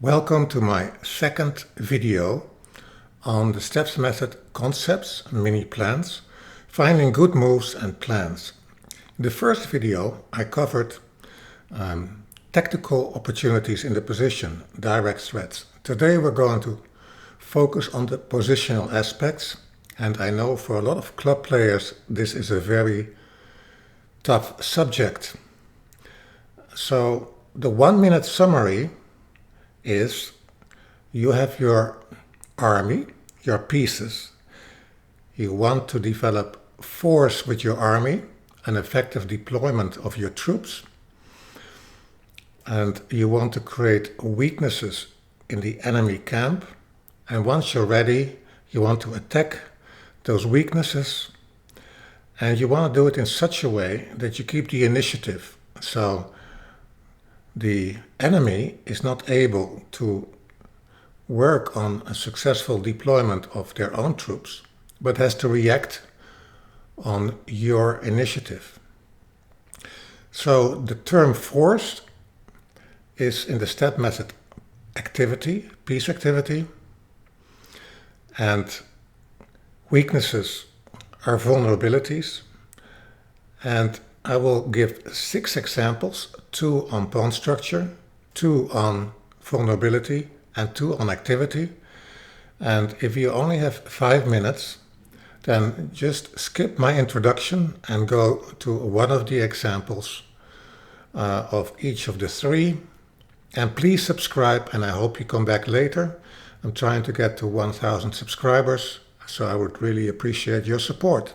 Welcome to my second video on the steps method concepts, mini plans, finding good moves and plans. In the first video I covered tactical opportunities in the position, direct threats. Today we're going to focus on the positional aspects, and I know for a lot of club players this is a very tough subject. So the 1-minute summary is you have your army, your pieces. You want to develop force with your army, an effective deployment of your troops, and you want to create weaknesses in the enemy camp. And once you're ready, you want to attack those weaknesses, and you want to do it in such a way that you keep the initiative. So the enemy is not able to work on a successful deployment of their own troops, but has to react on your initiative. So the term force is in the step method activity, piece activity, and weaknesses are vulnerabilities. And I will give 6 examples, 2 on pawn structure, 2 on vulnerability, and 2 on activity. And if you only have 5 minutes, then just skip my introduction and go to one of the examples of each of the 3. And please subscribe, and I hope you come back later. I'm trying to get to 1,000 subscribers, so I would really appreciate your support.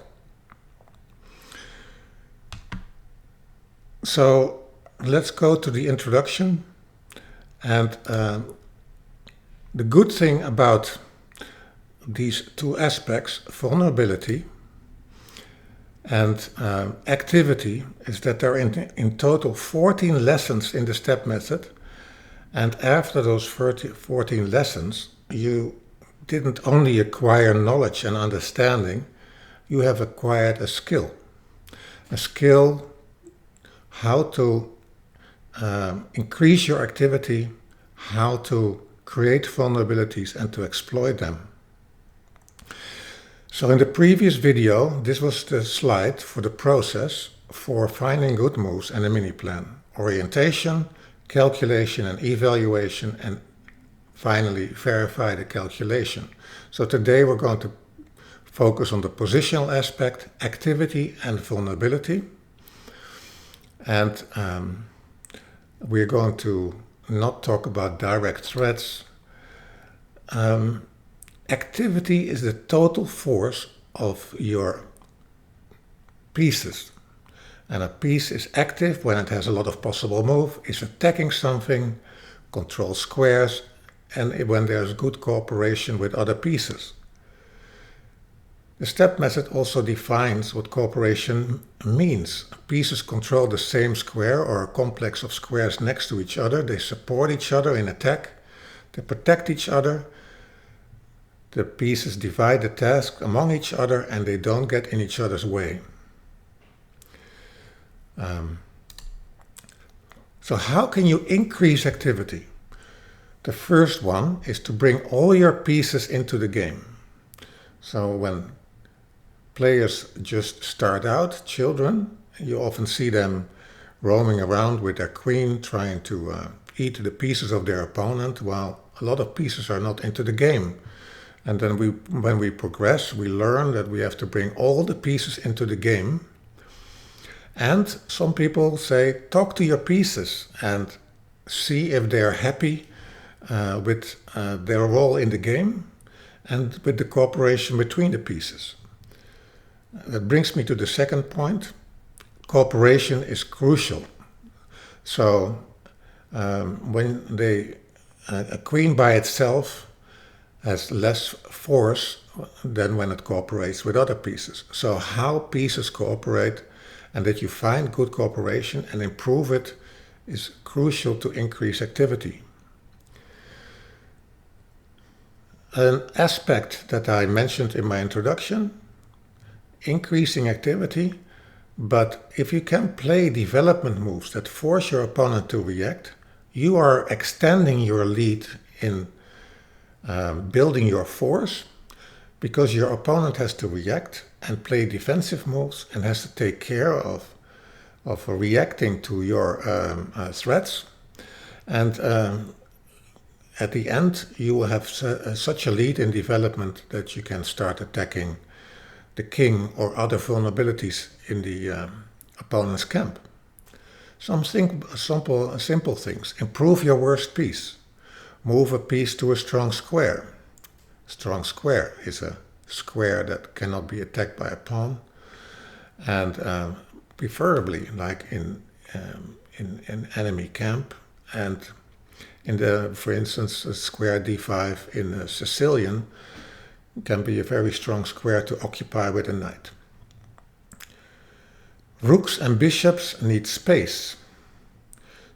So let's go to the introduction. And the good thing about these 2 aspects, vulnerability and activity, is that there are in total 14 lessons in the step method. And after those 14 lessons, you didn't only acquire knowledge and understanding, you have acquired a skill. A skill how to increase your activity, how to create vulnerabilities and to exploit them. So in the previous video, this was the slide for the process for finding good moves and a mini plan. Orientation, calculation and evaluation, and finally verify the calculation. So today we're going to focus on the positional aspect, activity and vulnerability. And we're going to not talk about direct threats. Activity is the total force of your pieces. And a piece is active when it has a lot of possible move, is attacking something, controls squares, and when there's good cooperation with other pieces. The step method also defines what cooperation means. Pieces control the same square or a complex of squares next to each other. They support each other in attack. They protect each other. The pieces divide the task among each other and they don't get in each other's way. So how can you increase activity? The first one is to bring all your pieces into the game. So when players just start out, children, you often see them roaming around with their queen, trying to eat the pieces of their opponent, while a lot of pieces are not into the game. And then when we progress, we learn that we have to bring all the pieces into the game. And some people say, talk to your pieces and see if they're happy with their role in the game and with the cooperation between the pieces. That brings me to the second point. Cooperation is crucial. So when a queen by itself has less force than when it cooperates with other pieces. So how pieces cooperate and that you find good cooperation and improve it is crucial to increase activity. An aspect that I mentioned in my introduction, increasing activity, but if you can play development moves that force your opponent to react, you are extending your lead in building your force, because your opponent has to react and play defensive moves and has to take care of reacting to your threats. And at the end, you will have such a lead in development that you can start attacking the king or other vulnerabilities in the opponent's camp. Some simple things. Improve your worst piece. Move a piece to a strong square. Strong square is a square that cannot be attacked by a pawn, and preferably like in enemy camp, and in for instance, a square d5 in a Sicilian can be a very strong square to occupy with a knight. Rooks and bishops need space.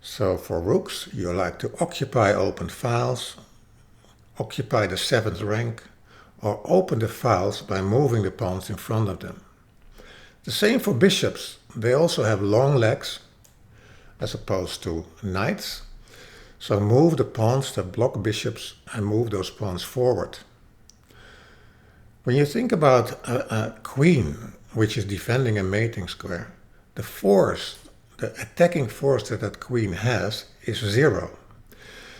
So for rooks, you like to occupy open files, occupy the 7th rank, or open the files by moving the pawns in front of them. The same for bishops. They also have long legs, as opposed to knights. So move the pawns that block bishops and move those pawns forward. When you think about a queen, which is defending a mating square, the attacking force that queen has is 0.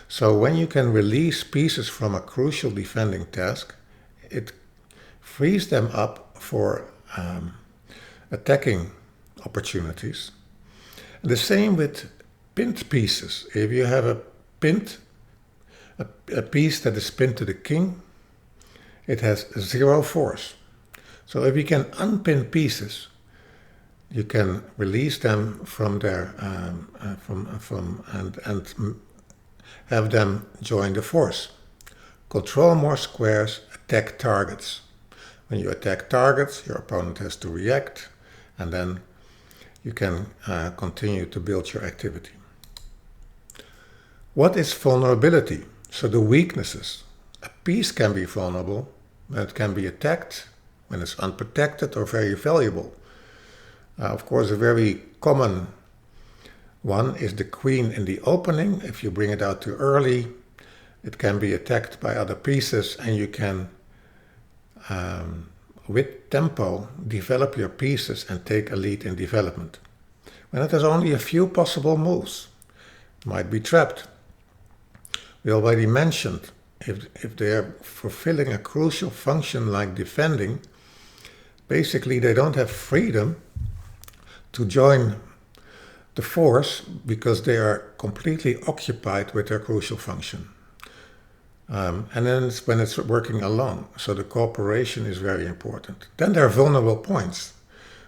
So when you can release pieces from a crucial defending task, it frees them up for attacking opportunities. And the same with pinned pieces. If you have a piece that is pinned to the king, it has 0 force. So if you can unpin pieces, you can release them from their and have them join the force. Control more squares, attack targets. When you attack targets, your opponent has to react, and then you can continue to build your activity. What is vulnerability? So the weaknesses. A piece can be vulnerable when it can be attacked, when it's unprotected or very valuable. Of course, a very common one is the queen in the opening. If you bring it out too early, it can be attacked by other pieces, and you can, with tempo, develop your pieces and take a lead in development. When it has only a few possible moves, it might be trapped. We already mentioned, if they are fulfilling a crucial function like defending, basically they don't have freedom to join the force because they are completely occupied with their crucial function. And then it's when it's working alone. So the cooperation is very important. Then there are vulnerable points.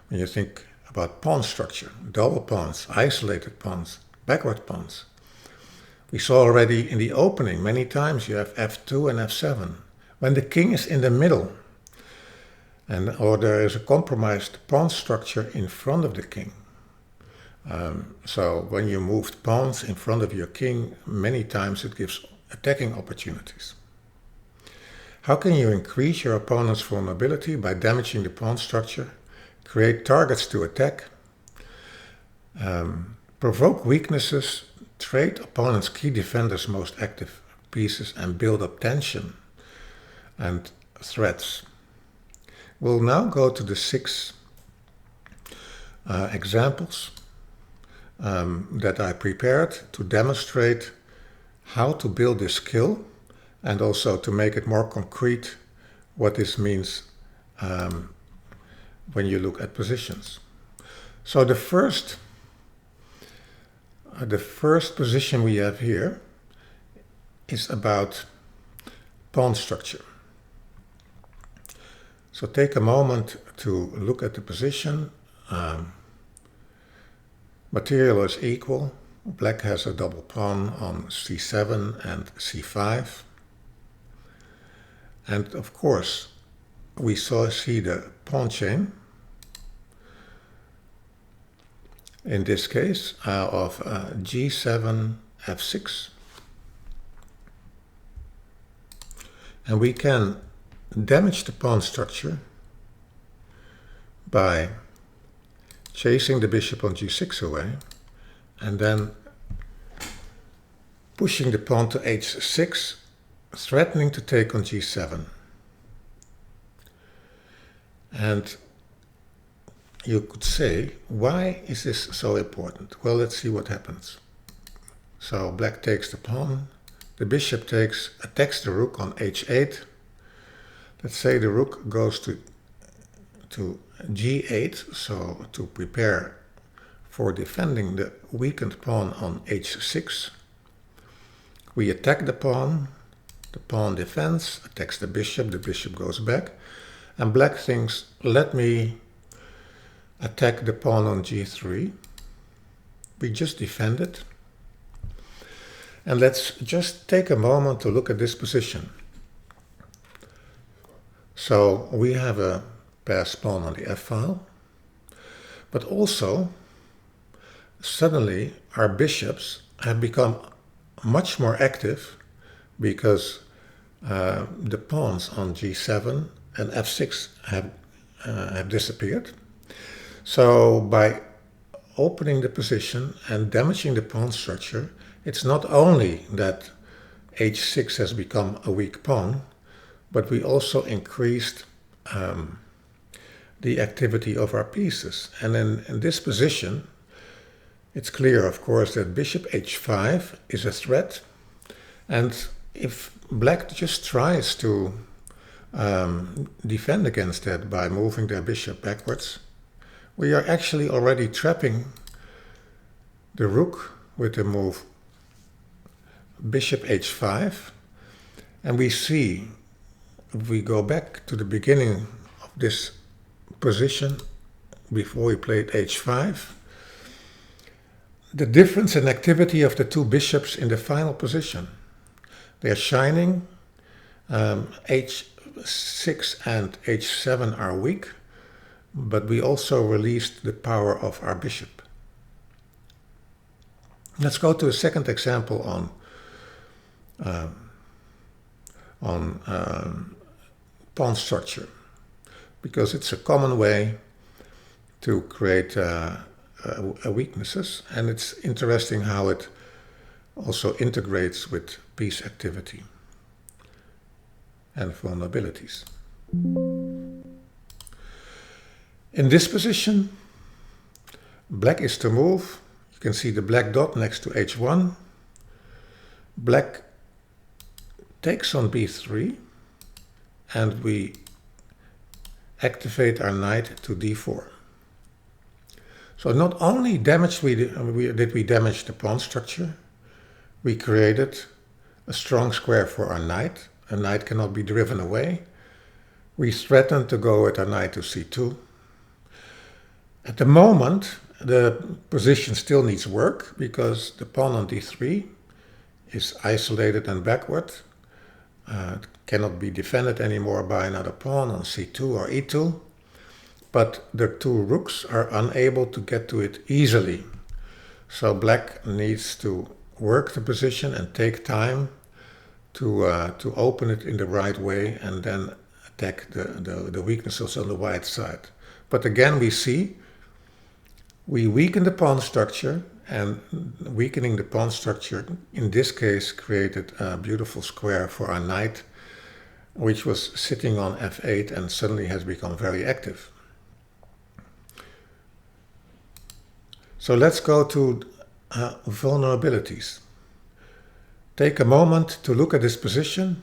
When you think about pawn structure, double pawns, isolated pawns, backward pawns. We saw already in the opening many times you have f2 and f7. When the king is in the middle, or there is a compromised pawn structure in front of the king. So when you moved pawns in front of your king, many times it gives attacking opportunities. How can you increase your opponent's vulnerability? By damaging the pawn structure, create targets to attack, provoke weaknesses, trade opponent's key defenders' most active pieces, and build up tension and threats. We'll now go to the 6 examples that I prepared to demonstrate how to build this skill, and also to make it more concrete what this means when you look at positions. So the first position we have here is about pawn structure. So take a moment to look at the position. Material is equal. Black has a double pawn on c7 and c5. And of course, we see the pawn chain, in this case, of g7, f6. And we can damage the pawn structure by chasing the bishop on g6 away, and then pushing the pawn to h6, threatening to take on g7. And you could say, why is this so important? Well, let's see what happens. So black takes the pawn, the bishop attacks the rook on h8. Let's say the rook goes to g8, so to prepare for defending the weakened pawn on h6. We attack the pawn defends, attacks the bishop goes back, and black thinks, let me attack the pawn on g3. We just defend it. And let's just take a moment to look at this position. So we have a passed pawn on the f-file, but also suddenly our bishops have become much more active because the pawns on g7 and f6 have disappeared. So by opening the position and damaging the pawn structure, it's not only that h6 has become a weak pawn, but we also increased the activity of our pieces. And in this position, it's clear, of course, that bishop h5 is a threat. And if black just tries to defend against that by moving their bishop backwards, we are actually already trapping the rook with the move bishop h5. And we see, if we go back to the beginning of this position, before we played h5, the difference in activity of the two bishops in the final position. They are shining. h6 and h7 are weak, but we also released the power of our bishop. Let's go to a second example on pawn structure, because it's a common way to create weaknesses, and it's interesting how it also integrates with piece activity and vulnerabilities. In this position, black is to move. You can see the black dot next to h1. Black takes on b3, and we activate our knight to d4. So not only did we damage the pawn structure, we created a strong square for our knight. A knight cannot be driven away. We threatened to go with our knight to c2. At the moment, the position still needs work because the pawn on d3 is isolated and backward. It cannot be defended anymore by another pawn on c2 or e2. But the two rooks are unable to get to it easily. So black needs to work the position and take time to open it in the right way and then attack the weaknesses on the white side. But again, we weaken the pawn structure, and weakening the pawn structure in this case created a beautiful square for our knight, which was sitting on f8 and suddenly has become very active. So let's go to vulnerabilities. Take a moment to look at this position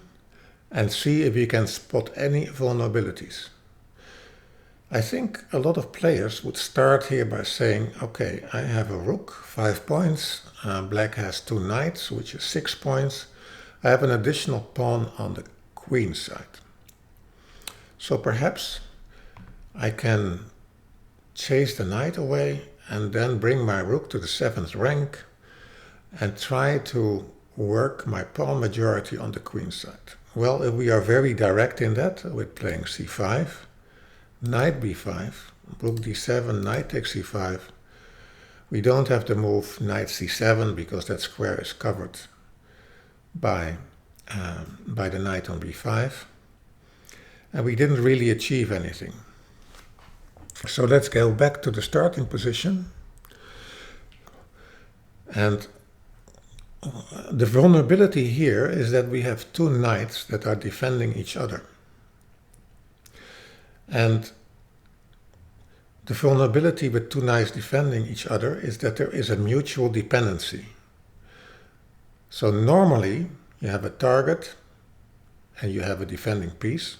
and see if you can spot any vulnerabilities. I think a lot of players would start here by saying, okay, I have a rook, 5 points, black has 2 knights, which is 6 points. I have an additional pawn on the queen side. So perhaps I can chase the knight away and then bring my rook to the 7th rank and try to work my pawn majority on the queen side. Well, if we are very direct in that, with playing c5, knight b5, rook d7, knight takes c5, we don't have to move knight c7 because that square is covered by the knight on b5, and we didn't really achieve anything. So let's go back to the starting position, and the vulnerability here is that we have two knights that are defending each other. And the vulnerability with two knights defending each other is that there is a mutual dependency. So normally you have a target and you have a defending piece.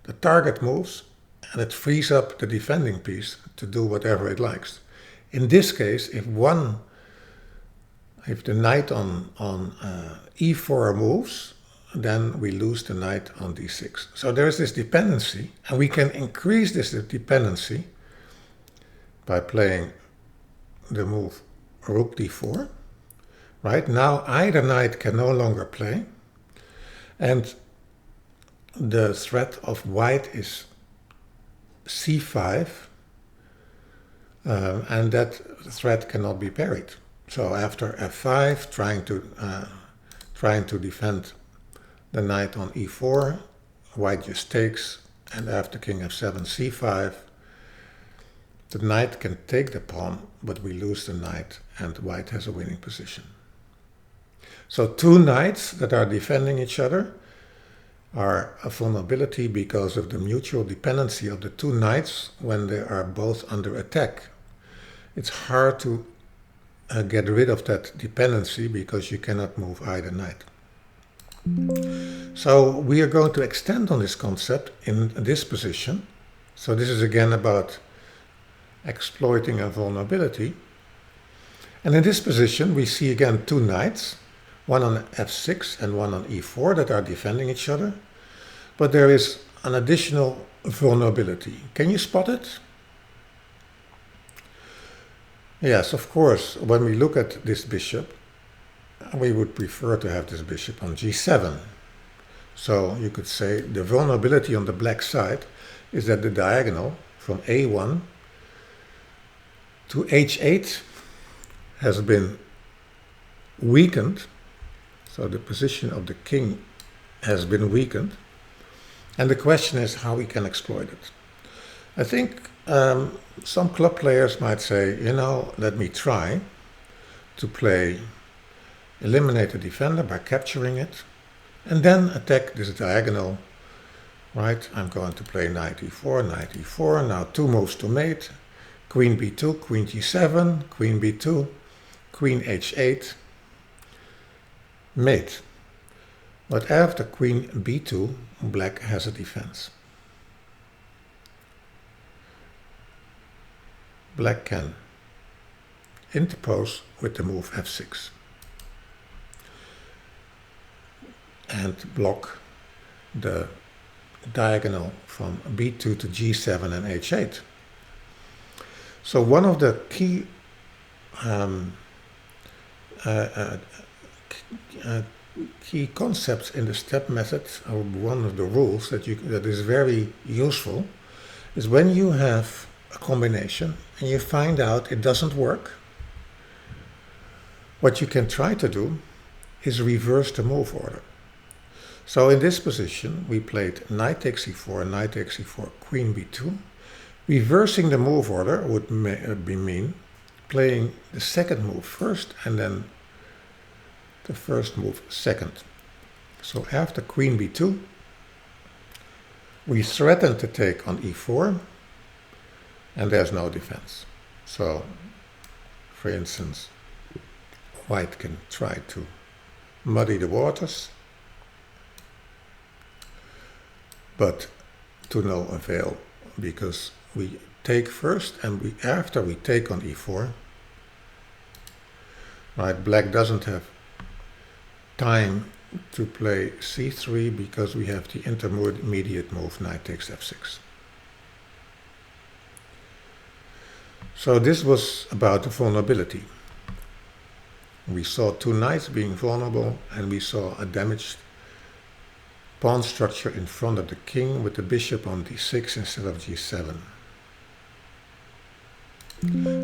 The target moves and it frees up the defending piece to do whatever it likes. In this case, if the knight on e4 moves, then we lose the knight on d6. So there is this dependency, and we can increase this dependency by playing the move rook d4. Right now, either knight can no longer play, and the threat of white is c5, and that threat cannot be parried. So after f5, trying to defend the knight on e4, white just takes, and after king f7, c5, the knight can take the pawn, but we lose the knight, and white has a winning position. So two knights that are defending each other are a vulnerability because of the mutual dependency of the two knights when they are both under attack. It's hard to get rid of that dependency because you cannot move either knight. So we are going to extend on this concept in this position. So this is again about exploiting a vulnerability. And in this position we see again two knights, one on f6 and one on e4 that are defending each other. But there is an additional vulnerability. Can you spot it? Yes, of course, when we look at this bishop, we would prefer to have this bishop on g7. So you could say the vulnerability on the black side is that the diagonal from a1 to h8 has been weakened. So the position of the king has been weakened. And the question is how we can exploit it. I think some club players might say, let me try to eliminate the defender by capturing it, and then attack this diagonal, right? I'm going to play knight e4, now two moves to mate, queen b2, queen g7, queen b2, queen h8, mate. But after queen b2, black has a defense. Black can interpose with the move f6 and block the diagonal from b2 to g7 and h8. So one of the key key concepts in the step method, or one of the rules that is very useful, is when you have a combination and you find out it doesn't work, what you can try to do is reverse the move order. So in this position we played knight takes e4, knight takes e4, queen b2. Reversing the move order would mean playing the second move first and then the first move second. So after queen b2 we threaten to take on e4, and there's no defense. So, for instance, white can try to muddy the waters, but to no avail, because we take first, and after we take on e4, right, black doesn't have time to play c3 because we have the intermediate move knight takes f6. So this was about the vulnerability. We saw two knights being vulnerable, and we saw a damaged pawn structure in front of the king with the bishop on d6 instead of g7.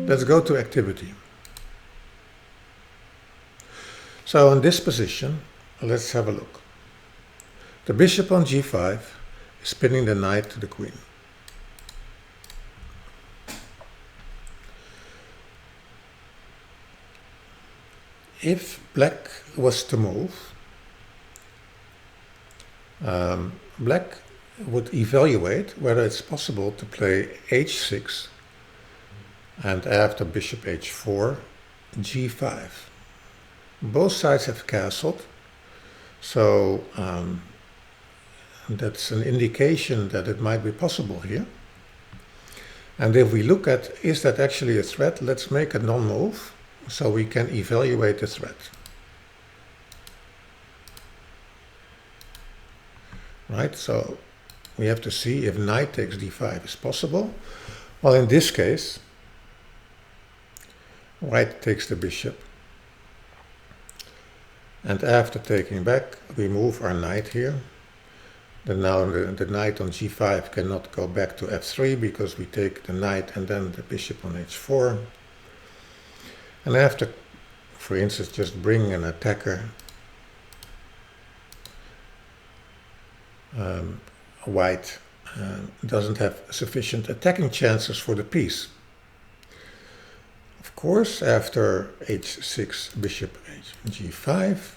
Let's go to activity. So in this position, let's have a look. The bishop on g5 is pinning the knight to the queen. if black was to move, black would evaluate whether it's possible to play h6 and after bishop h4, g5. Both sides have castled, so that's an indication that it might be possible here. And if we look at, is that actually a threat, let's make a non-move so we can evaluate the threat. Right, so we have to see if knight takes d5 is possible. Well, in this case, white takes the bishop. And after taking back, we move our knight here. Then now the knight on g5 cannot go back to f3 because we take the knight and then the bishop on h4. And after, for instance, just bringing an attacker, white doesn't have sufficient attacking chances for the piece. Of course, after h6, bishop g5,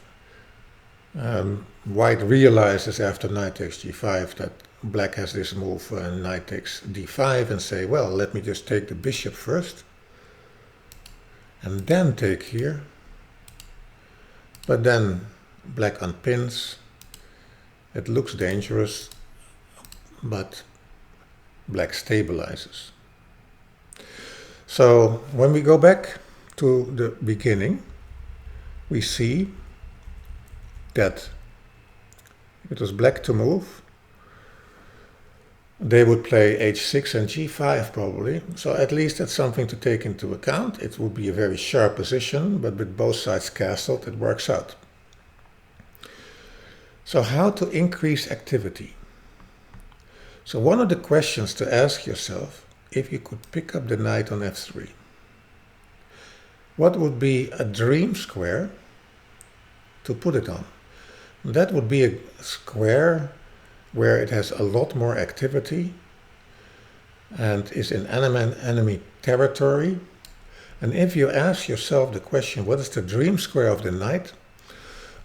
white realizes after knight takes g5 that black has this move knight takes d5 and say, well, let me just take the bishop first and then take here. But then black unpins. It looks dangerous, but black stabilizes. So when we go back to the beginning, we see that if it was black to move, they would play h6 and g5 probably. So at least that's something to take into account. It would be a very sharp position, but with both sides castled, it works out. So how to increase activity? So one of the questions to ask yourself, if you could pick up the knight on f3, what would be a dream square to put it on? That would be a square where it has a lot more activity and is in enemy territory. And if you ask yourself the question, what is the dream square of the knight?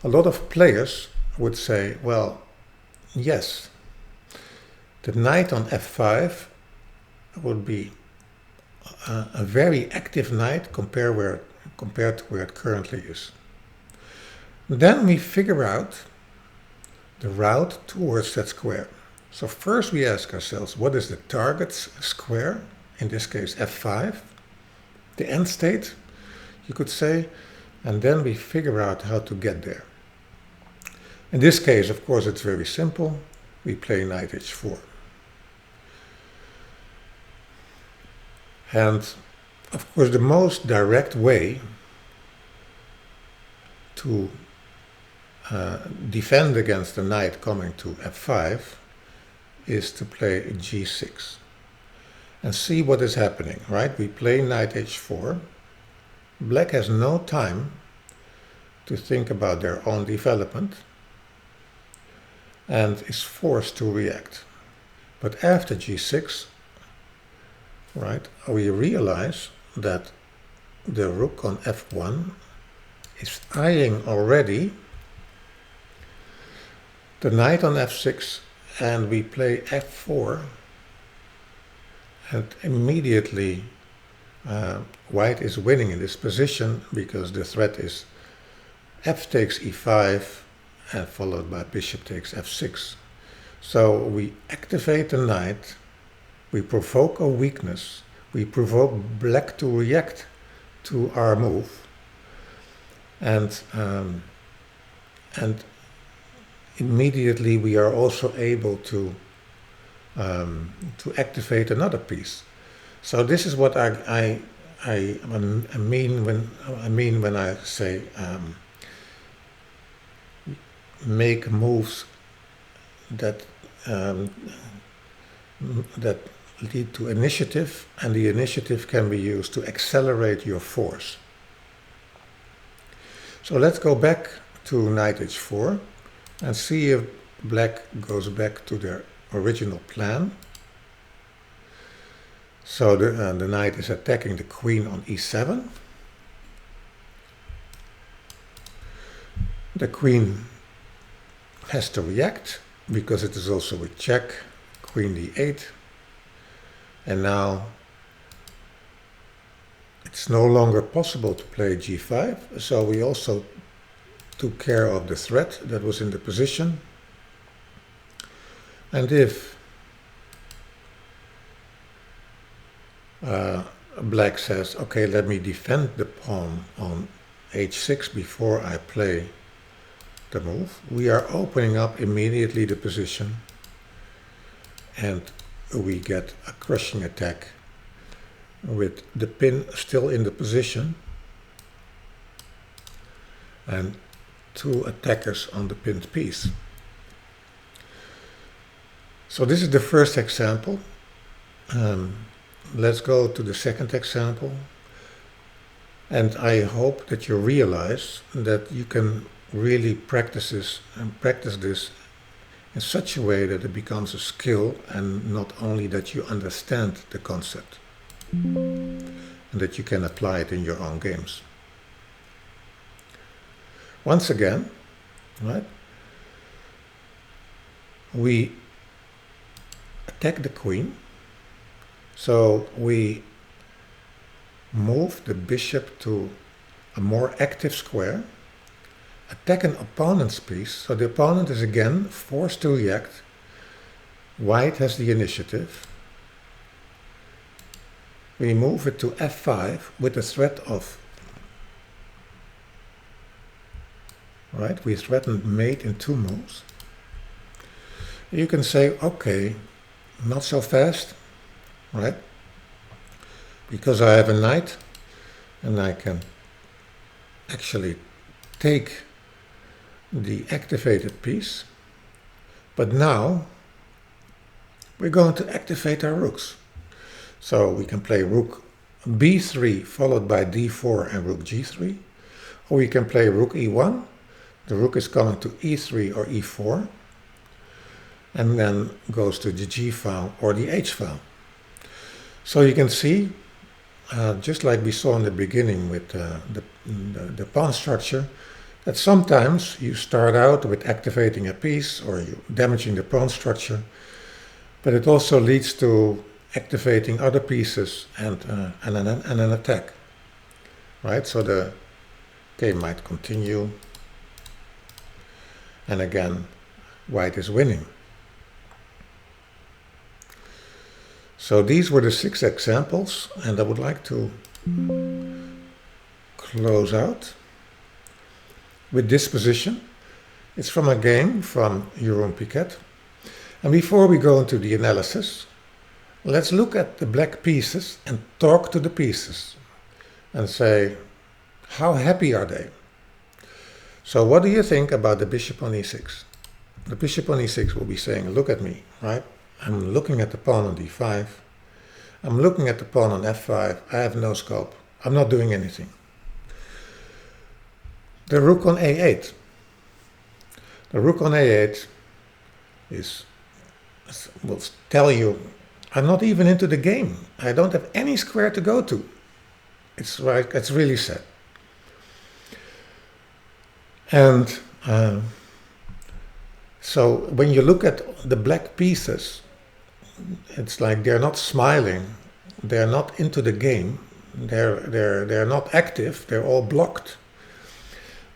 A lot of players would say, well, yes, the knight on f5 would be a very active knight compared to where it currently is. Then we figure out the route towards that square. So first we ask ourselves, what is the target square? In this case, f5, the end state, you could say, and then we figure out how to get there. In this case, of course, it's very simple. We play knight h4. And of course, the most direct way to defend against the knight coming to f5 is to play g6 and see what is happening, right? We play knight h4. Black has no time to think about their own development and is forced to react. But after g6, right, we realize that the rook on f1 is eyeing already the knight on f6, and we play f4, and immediately white is winning in this position because the threat is f takes e5 and followed by bishop takes f6. So we activate the knight, we provoke a weakness, we provoke black to react to our move, and immediately we are also able to activate another piece. So this is what I mean when I say make moves that that lead to initiative, and the initiative can be used to accelerate your force. So let's go back to knight h4 and see if black goes back to their original plan. So the knight is attacking the queen on e7. The queen has to react because it is also a check, queen d8, and now it's no longer possible to play g5, so we also took care of the threat that was in the position. And if black says, okay, let me defend the pawn on h6 before I play the move, we are opening up immediately the position and we get a crushing attack with the pin still in the position and two attackers on the pinned piece. So this is the first example. Let's go to the second example. And I hope that you realize that you can really practice this in such a way that it becomes a skill and not only that you understand the concept and that you can apply it in your own games. Once again, right, we attack the queen, so we move the bishop to a more active square, attack an opponent's piece, so the opponent is again forced to react. White has the initiative. We move it to f5 with the threat of, right, we threaten mate in two moves. You can say, okay, not so fast, right? Because I have a knight and I can actually take the activated piece. But now we're going to activate our rooks. So we can play rook b3 followed by d4 and rook g3. Or we can play rook e1. The rook is coming to e3 or e4. And then goes to the g file or the h file. So you can see, just like we saw in the beginning with the pawn structure, that sometimes you start out with activating a piece or you damaging the pawn structure, but it also leads to activating other pieces and an attack, right? So the game might continue, and again, white is winning. So these were the 6 examples, and I would like to close out with this position. It's from a game from Jeroen Piket. And before we go into the analysis, let's look at the black pieces and talk to the pieces and say, how happy are they? So what do you think about the bishop on e6? The bishop on e6 will be saying, look at me, right? I'm looking at the pawn on d5. I'm looking at the pawn on f5. I have no scope. I'm not doing anything. The rook on a8. The rook on a8 will tell you, I'm not even into the game. I don't have any square to go to. It's right. It's really sad. And so when you look at the black pieces, it's like they're not smiling, they're not into the game, they're not active, they're all blocked.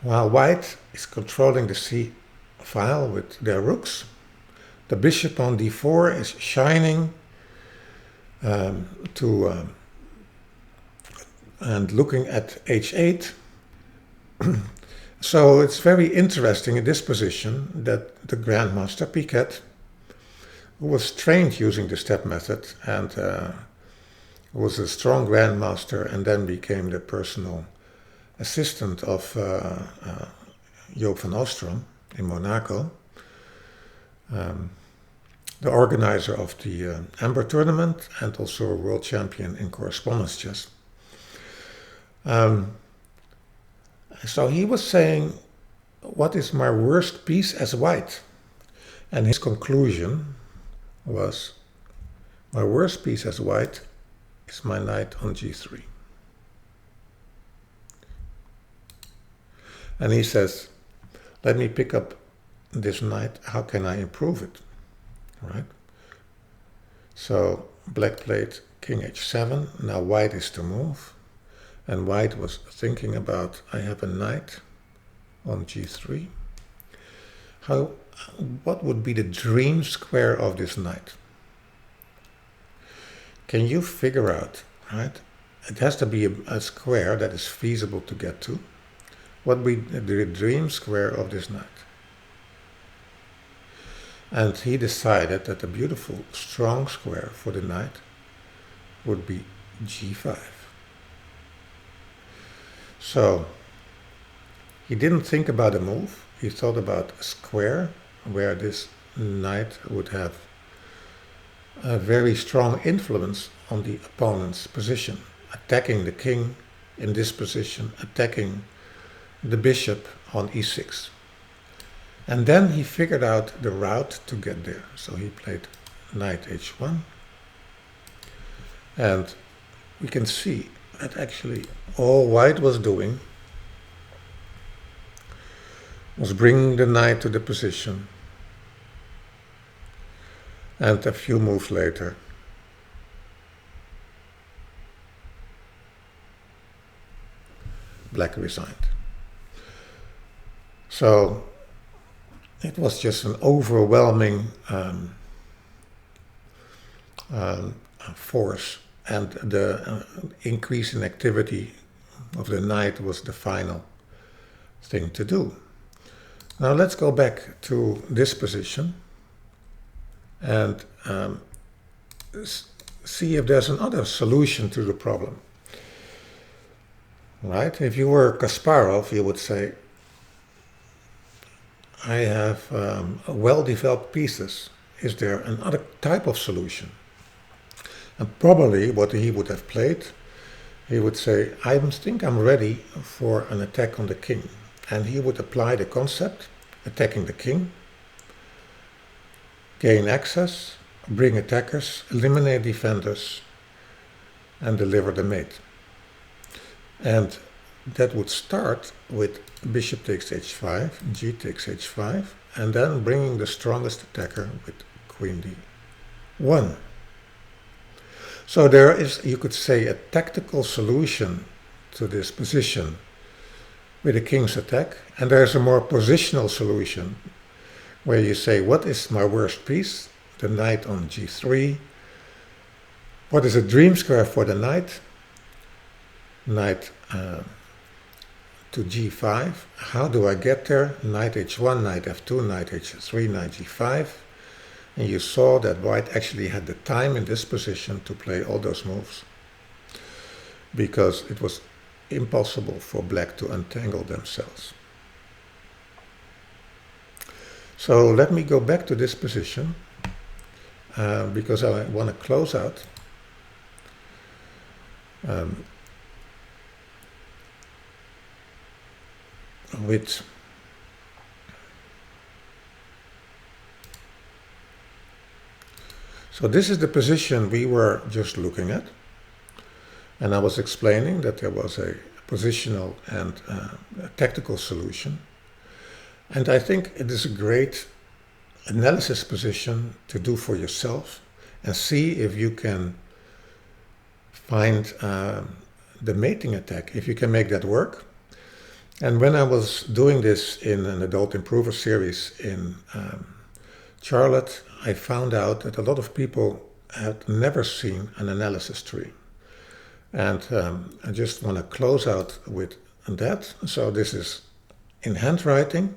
While white is controlling the c file with their rooks, the bishop on d4 is shining and looking at h8. So it's very interesting in this position that the Grandmaster Piket, who was trained using the step method and was a strong grandmaster and then became the personal assistant of Joop van Oostrom in Monaco, the organizer of the Amber tournament and also a world champion in correspondence chess. So he was saying, what is my worst piece as white? And his conclusion was, my worst piece as white is my knight on g3. And he says, let me pick up this knight. How can I improve it? Right? So black played king h7. Now white is to move. And white was thinking about, I have a knight on g3. What would be the dream square of this knight? Can you figure out, right? It has to be a square that is feasible to get to. What would be the dream square of this knight? And he decided that a beautiful, strong square for the knight would be g5. So he didn't think about a move. He thought about a square where this knight would have a very strong influence on the opponent's position, attacking the king in this position, attacking the bishop on e6. And then he figured out the route to get there. So he played knight h1. And we can see that actually all white was doing was bringing the knight to the position. And a few moves later, black resigned. So it was just an overwhelming force, and the increase in activity of the knight was the final thing to do. Now let's go back to this position and see if there's another solution to the problem. Right? If you were Kasparov, you would say, I have well-developed pieces. Is there another type of solution? And probably what he would have played, he would say, I think I'm ready for an attack on the king. And he would apply the concept, attacking the king, gain access, bring attackers, eliminate defenders, and deliver the mate. And that would start with bishop takes h5, g takes h5, and then bringing the strongest attacker with queen d1. So there is, you could say, a tactical solution to this position with the king's attack, and there's a more positional solution where you say, what is my worst piece? The knight on g3. What is a dream square for the knight? Knight to g5. How do I get there? Knight h1, knight f2, knight h3, knight g5. And you saw that white actually had the time in this position to play all those moves, because it was impossible for black to untangle themselves. So let me go back to this position, because I want to close out with so this is the position we were just looking at, and I was explaining that there was a positional and a tactical solution, and I think it is a great analysis position to do for yourself and see if you can find the mating attack, if you can make that work. And when I was doing this in an Adult Improver series in Charlotte, I found out that a lot of people had never seen an analysis tree. And I just want to close out with that. So this is in handwriting.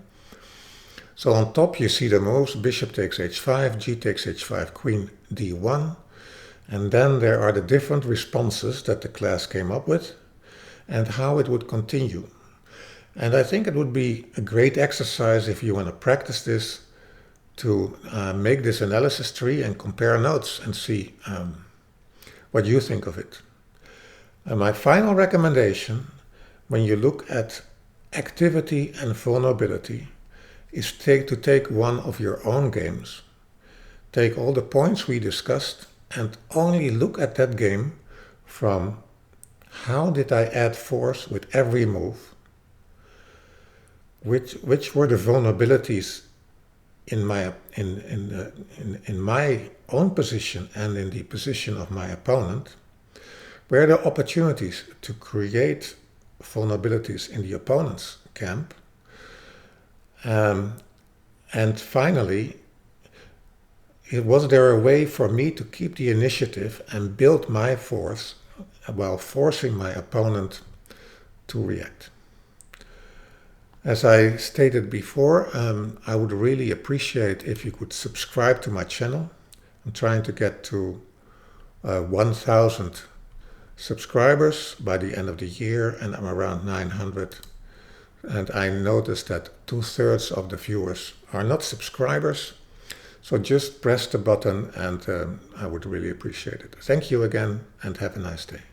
So on top you see the moves, bishop takes h5, g takes h5, queen d1. And then there are the different responses that the class came up with and how it would continue. And I think it would be a great exercise if you want to practice this, to make this analysis tree and compare notes and see what you think of it. And my final recommendation, when you look at activity and vulnerability, is to take one of your own games. Take all the points we discussed and only look at that game from how did I add force with every move? which were the vulnerabilities in my own position and in the position of my opponent. Were there opportunities to create vulnerabilities in the opponent's camp? And finally, was there a way for me to keep the initiative and build my force while forcing my opponent to react? As I stated before, I would really appreciate if you could subscribe to my channel. I'm trying to get to 1,000 subscribers by the end of the year, and I'm around 900. And I noticed that 2/3 of the viewers are not subscribers. So just press the button and I would really appreciate it. Thank you again and have a nice day.